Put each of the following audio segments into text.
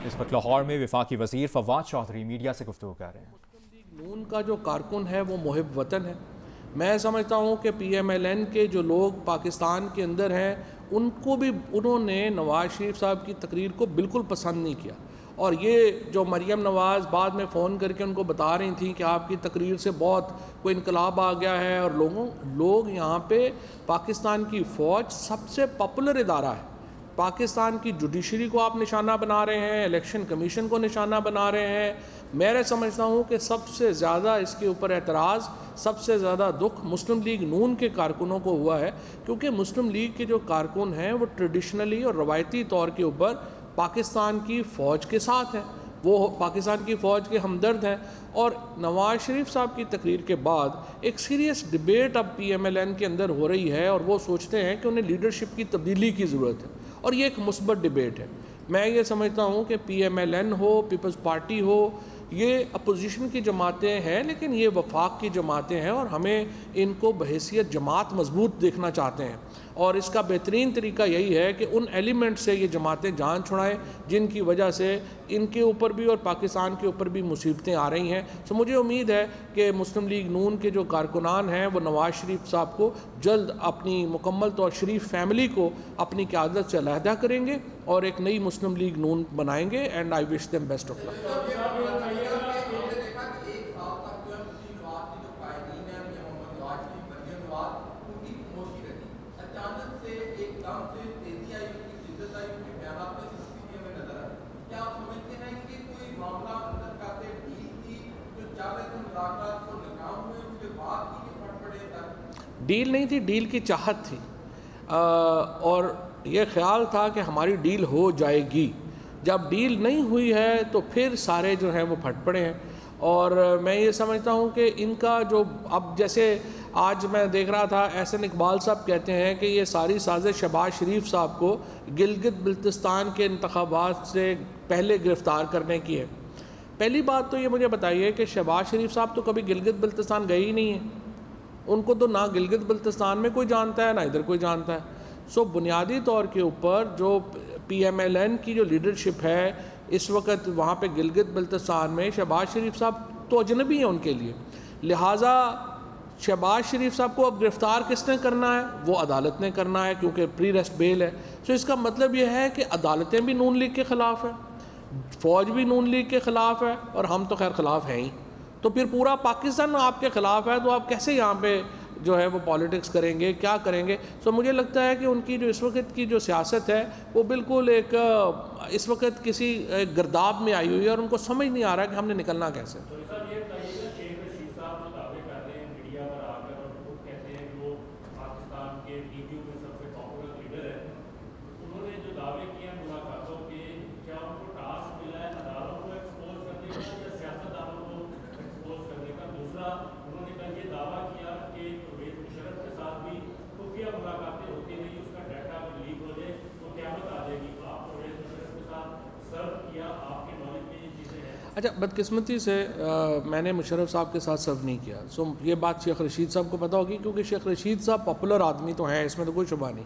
इस वक्त लाहौर में वफाकी वज़ीर फवाद चौधरी मीडिया से गुफ्तगू कर रहे हैं। मुस्लिम लीग नून का जो कारकुन है वो मुहिब वतन है। मैं समझता हूँ कि PMLN के जो लोग पाकिस्तान के अंदर हैं उनको भी उन्होंने नवाज़ शरीफ साहब की तकरीर को बिल्कुल पसंद नहीं किया। और ये जो मरियम नवाज़ बाद में फ़ोन करके उनको बता रही थी कि आपकी तकरीर से बहुत कोई इनकलाब आ गया है, और लोग यहाँ पे पाकिस्तान की फ़ौज सबसे पॉपुलर इदारा है, पाकिस्तान की जुडिशरी को आप निशाना बना रहे हैं, इलेक्शन कमीशन को निशाना बना रहे हैं। मैं समझता हूँ कि सबसे ज़्यादा इसके ऊपर एतराज़, सबसे ज़्यादा दुख मुस्लिम लीग नून के कारकुनों को हुआ है, क्योंकि मुस्लिम लीग के जो कारकुन हैं वो ट्रेडिशनली और रवायती तौर के ऊपर पाकिस्तान की फ़ौज के साथ हैं, वो पाकिस्तान की फ़ौज के हमदर्द हैं। और नवाज़ शरीफ साहब की तकरीर के बाद एक सीरियस डिबेट अब PMLN के अंदर हो रही है, और वो सोचते हैं कि उन्हें लीडरशिप की तब्दीली की ज़रूरत है, और ये एक मुस्बत डिबेट है। मैं ये समझता हूँ कि PMLN हो, पीपल्स पार्टी हो, ये अपोजिशन की जमातें हैं, लेकिन ये वफाक की जमातें हैं, और हमें इनको बहैसियत जमात मजबूत देखना चाहते हैं। और इसका बेहतरीन तरीका यही है कि उन एलिमेंट से ये जमातें जान छुड़ाएँ जिनकी वजह से इनके ऊपर भी और पाकिस्तान के ऊपर भी मुसीबतें आ रही हैं। तो मुझे उम्मीद है कि मुस्लिम लीग नून के जो कारकुनान हैं वो नवाज़ शरीफ साहब को जल्द अपनी मुकम्मल तौर शरीफ फैमिली को अपनी क़यादत से अलहदा करेंगे और एक नई मुस्लिम लीग नून बनाएंगे। And I wish them best of luck. Deal नहीं थी, डील की चाहत थी, और ये ख्याल था कि हमारी डील हो जाएगी। जब डील नहीं हुई है तो फिर सारे जो हैं वो फट पड़े हैं। और मैं ये समझता हूँ कि इनका जो अब जैसे आज मैं देख रहा था, एहसन इकबाल साहब कहते हैं कि ये सारी साजिश शहबाज शरीफ साहब को गिलगित बल्तिस्तान के इंतखाबात से पहले गिरफ़्तार करने की है। पहली बात तो ये मुझे बताइए कि शहबाज शरीफ साहब तो कभी गिलगित बल्तिस्तान गए ही नहीं हैं, उनको तो ना गिलगित बल्तिस्तान में कोई जानता है ना इधर कोई जानता है। सो बुनियादी तौर के ऊपर जो PMLN की जो लीडरशिप है इस वक्त वहाँ पे गिलगित बल्तिस्तान में, शहबाज शरीफ साहब तो अजनबी हैं उनके लिए, लिहाजा शहबाज शरीफ साहब को अब गिरफ़्तार किसने करना है? वो अदालत ने करना है, क्योंकि प्री रेस्ट बेल है। सो इसका मतलब ये है कि अदालतें भी नून लीग के ख़िलाफ़ है, फ़ौज भी नून लीग के ख़िलाफ़ है, और हम तो खैर ख़िलाफ़ हैं ही। तो फिर पूरा पाकिस्तान आपके ख़िलाफ़ है, तो आप कैसे यहाँ पे जो है वो पॉलिटिक्स करेंगे, क्या करेंगे? सो मुझे लगता है कि उनकी जो इस वक्त की जो सियासत है वो बिल्कुल एक इस वक्त किसी गिरदाब में आई हुई है, और उनको समझ नहीं आ रहा कि हमने निकलना कैसे। अच्छा, बदकिस्मती से मैंने मुशर्रफ साहब के साथ सर्व नहीं किया। सो ये बात शेख रशीद साहब को पता होगी, क्योंकि शेख रशीद साहब पॉपुलर आदमी तो हैं, इसमें तो कोई शुबा नहीं।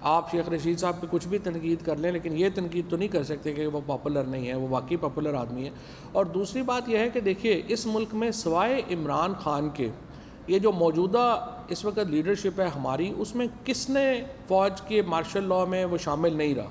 आप शेख रशीद साहब पे कुछ भी तनकीद कर लें, लेकिन ये तनकीद तो नहीं कर सकते कि वो पॉपुलर नहीं है, वो वाकई पॉपुलर आदमी है। और दूसरी बात यह है कि देखिए, इस मुल्क में सिवाय इमरान खान के ये जो मौजूदा इस वक्त लीडरशिप है हमारी, उसमें किसने फ़ौज के मार्शल लॉ में वो शामिल नहीं रहा?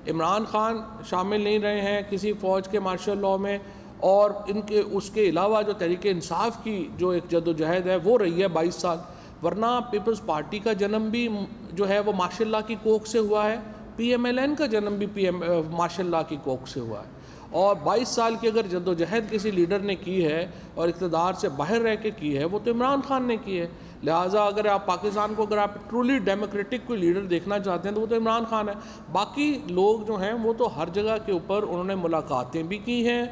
इमरान खान शामिल नहीं रहे हैं किसी फ़ौज के मार्शल लॉ में, और इनके उसके अलावा जो तहरीक इंसाफ की जो एक जदोजहद है वो रही है 22 साल। वरना पीपल्स पार्टी का जन्म भी जो है वो मार्शल लॉ की कोख से हुआ है, PMLN का जन्म भी मार्शल लॉ की कोख से हुआ है। और 22 साल की अगर जद्दोजहद किसी लीडर ने की है और इक़्तिदार से बाहर रह के की है, वो तो इमरान खान ने की है। लिहाजा अगर आप पाकिस्तान को अगर आप ट्रूली डेमोक्रेटिक कोई लीडर देखना चाहते हैं तो वो तो इमरान खान है। बाकी लोग जो हैं वो तो हर जगह के ऊपर उन्होंने मुलाकातें भी की हैं।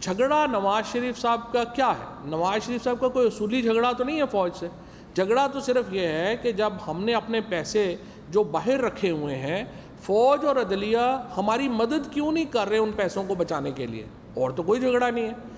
झगड़ा नवाज़ शरीफ साहब का क्या है? नवाज़ शरीफ साहब का कोई उसूली झगड़ा तो नहीं है फ़ौज से। झगड़ा तो सिर्फ ये है कि जब हमने अपने पैसे जो बाहर रखे हुए हैं, फ़ौज और अदलिया हमारी मदद क्यों नहीं कर रहे उन पैसों को बचाने के लिए? और तो कोई झगड़ा नहीं है।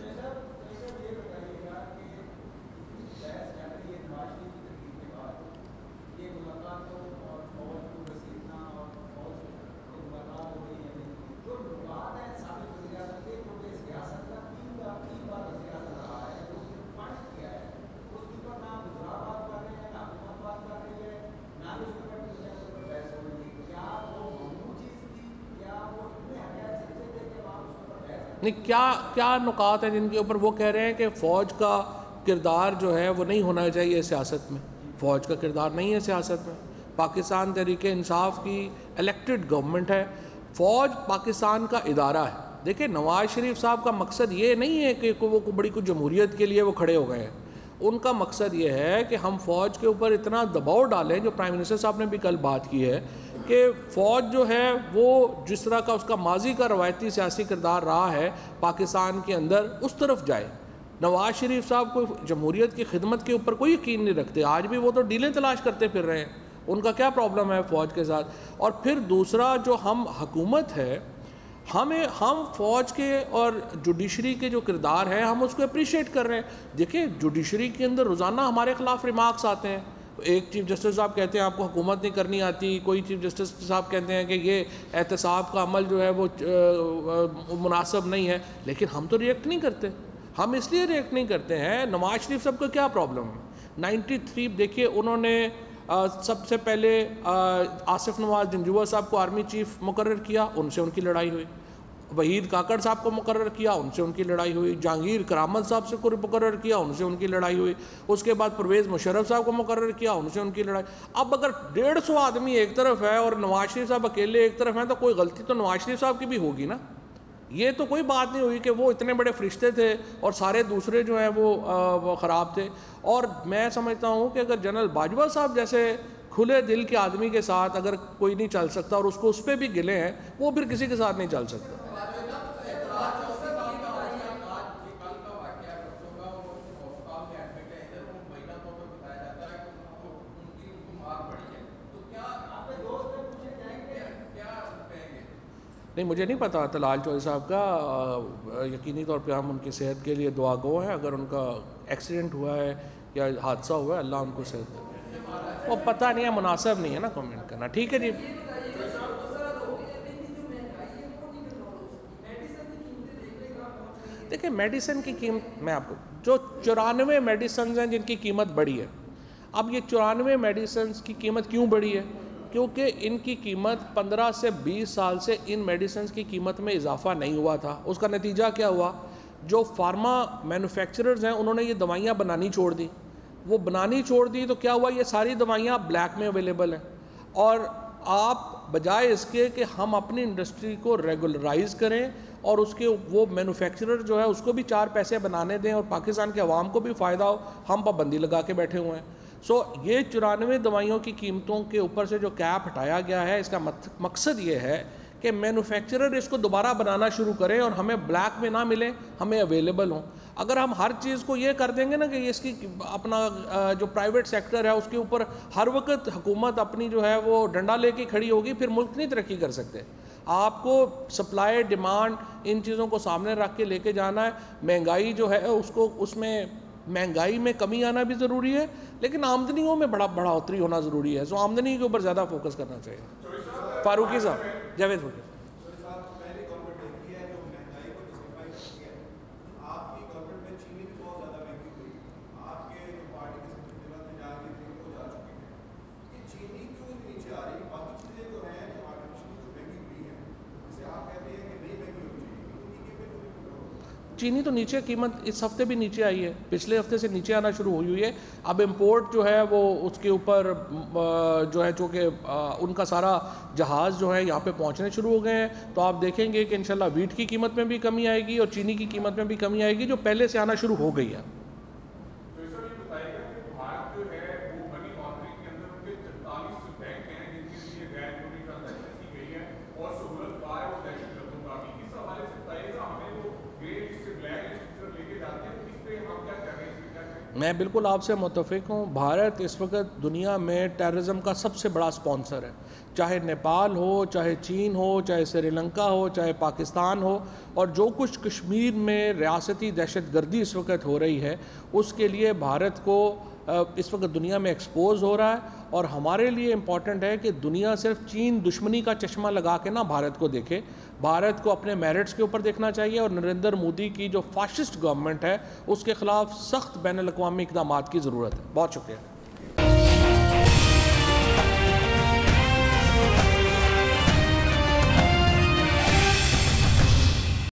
नहीं, क्या क्या नुकात हैं जिनके ऊपर वो कह रहे हैं कि फ़ौज का किरदार जो है वो नहीं होना चाहिए सियासत में? फ़ौज का किरदार नहीं है सियासत में। पाकिस्तान तहरीक इंसाफ की इलेक्टेड गवर्नमेंट है, फ़ौज पाकिस्तान का इदारा है। देखिए, नवाज़ शरीफ साहब का मकसद ये नहीं है कि वो बड़ी कुछ जमहूरियत के लिए वो खड़े हो गए हैं। उनका मकसद ये है कि हम फ़ौज के ऊपर इतना दबाव डालें, जो प्राइम मिनिस्टर साहब ने भी कल बात की है, कि फ़ौज जो है वो जिस तरह का उसका माजी का रवायती सियासी किरदार रहा है पाकिस्तान के अंदर, उस तरफ जाए। नवाज़ शरीफ साहब को जमहूरियत की खिदमत के ऊपर कोई यकीन नहीं रखते, आज भी वो तो डीलें तलाश करते फिर रहे हैं। उनका क्या प्रॉब्लम है फ़ौज के साथ? और फिर दूसरा, जो हम हुकूमत है, हम फ़ौज के और जुडिशरी के जो किरदार है हम उसको अप्रिशिएट कर रहे हैं। देखिए, जुडिशरी के अंदर रोज़ाना हमारे ख़िलाफ़ रिमार्क्स आते हैं। एक चीफ़ जस्टिस साहब कहते हैं आपको हुकूमत नहीं करनी आती, कोई चीफ़ जस्टिस साहब कहते हैं कि ये एहतसाब का अमल जो है वो मुनासिब नहीं है, लेकिन हम तो रिएक्ट नहीं करते। हम इसलिए रिएक्ट नहीं करते हैं, नवाज शरीफ साहब को क्या प्रॉब्लम है? 93 देखिए, उन्होंने सबसे पहले आसिफ नवाज जंजुआ साहब को आर्मी चीफ मुकर्रर किया, उनसे उनकी लड़ाई हुई। वहीद काकड़ साहब को मुकर्रर किया, उनसे उनकी लड़ाई हुई। जहांगीर करामत साहब से को मुकर्रर किया, उनसे उनकी लड़ाई हुई। उसके बाद परवेज़ मुशर्रफ साहब को मुकर्रर किया, उनसे उनकी लड़ाई। अब अगर 150 आदमी एक तरफ है और नवाज शरीफ साहब अकेले एक तरफ हैं, तो कोई गलती तो नवाज शरीफ साहब की भी होगी ना। ये तो कोई बात नहीं हुई कि वो इतने बड़े फरिश्ते थे और सारे दूसरे जो हैं वो ख़राब थे। और मैं समझता हूँ कि अगर जनरल बाजवा साहब जैसे खुले दिल के आदमी के साथ अगर कोई नहीं चल सकता और उसको उस पर भी गिले हैं, वो फिर किसी के साथ नहीं चल सकता। नहीं, मुझे नहीं पता तलाल चौधरी साहब का, यकीनी तौर पे हम उनकी सेहत के लिए दुआ गो हैं। अगर उनका एक्सीडेंट हुआ है या हादसा हुआ है, अल्लाह उनको सेहत दे। वो पता नहीं है, मुनासिब नहीं है ना कमेंट करना। ठीक है जी। देखिए, मेडिसिन की कीमत मैं आपको, जो 94 मेडिसिन हैं जिनकी कीमत बढ़ी है। अब ये 94 मेडिसिन की कीमत क्यों बढ़ी है? क्योंकि इनकी कीमत 15 से 20 साल से इन मेडिसिन की कीमत में इजाफा नहीं हुआ था। उसका नतीजा क्या हुआ? जो फार्मा मैन्युफैक्चरर्स हैं उन्होंने ये दवाइयाँ बनानी छोड़ दी। वो बनानी छोड़ दी तो क्या हुआ? ये सारी दवाइयाँ ब्लैक में अवेलेबल हैं। और आप बजाय इसके कि हम अपनी इंडस्ट्री को रेगुलराइज करें और उसके वो मैन्युफैक्चरर जो है उसको भी 4 पैसे बनाने दें और पाकिस्तान के अवाम को भी फ़ायदा हो, हम पाबंदी लगा के बैठे हुए हैं। ये 94 दवाइयों की कीमतों के ऊपर से जो कैप हटाया गया है, इसका मकसद ये है कि मैन्युफैक्चरर इसको दोबारा बनाना शुरू करें और हमें ब्लैक में ना मिले, हमें अवेलेबल हों। अगर हम हर चीज़ को ये कर देंगे ना कि इसकी अपना जो प्राइवेट सेक्टर है उसके ऊपर हर वक्त हुकूमत अपनी जो है वो डंडा लेके खड़ी होगी, फिर मुल्क नहीं तरक्की कर सकते। आपको सप्लाई डिमांड इन चीज़ों को सामने रख के लेके जाना है। महंगाई जो है उसको, उसमें महंगाई में कमी आना भी ज़रूरी है, लेकिन आमदनियों में बढ़ोतरी होना ज़रूरी है। सो आमदनी के ऊपर ज़्यादा फोकस करना चाहिए। फारूकी साहब, जावेद फारूकी। चीनी तो नीचे, कीमत इस हफ्ते भी नीचे आई है, पिछले हफ्ते से नीचे आना शुरू हुई है। अब इंपोर्ट जो है वो उसके ऊपर जो है, चूँकि उनका सारा जहाज़ जो है यहाँ पे पहुँचने शुरू हो गए हैं, तो आप देखेंगे कि इंशाल्लाह वीट की कीमत में भी कमी आएगी और चीनी की कीमत में भी कमी आएगी, जो पहले से आना शुरू हो गई है। मैं बिल्कुल आपसे मुत्तफ़िक हूँ। भारत इस वक्त दुनिया में टेररिज्म का सबसे बड़ा स्पॉन्सर है, चाहे नेपाल हो, चाहे चीन हो, चाहे श्रीलंका हो, चाहे पाकिस्तान हो। और जो कुछ कश्मीर में रियासती दहशतगर्दी इस वक्त हो रही है, उसके लिए भारत को इस वक्त दुनिया में एक्सपोज हो रहा है। और हमारे लिए इम्पॉर्टेंट है कि दुनिया सिर्फ चीन दुश्मनी का चश्मा लगा के ना भारत को देखे, भारत को अपने मेरिट्स के ऊपर देखना चाहिए। और नरेंद्र मोदी की जो फाशिस्ट गवर्नमेंट है उसके ख़िलाफ़ सख्त बैनुल अक़वामी इक़दामात की ज़रूरत है। बहुत शुक्रिया।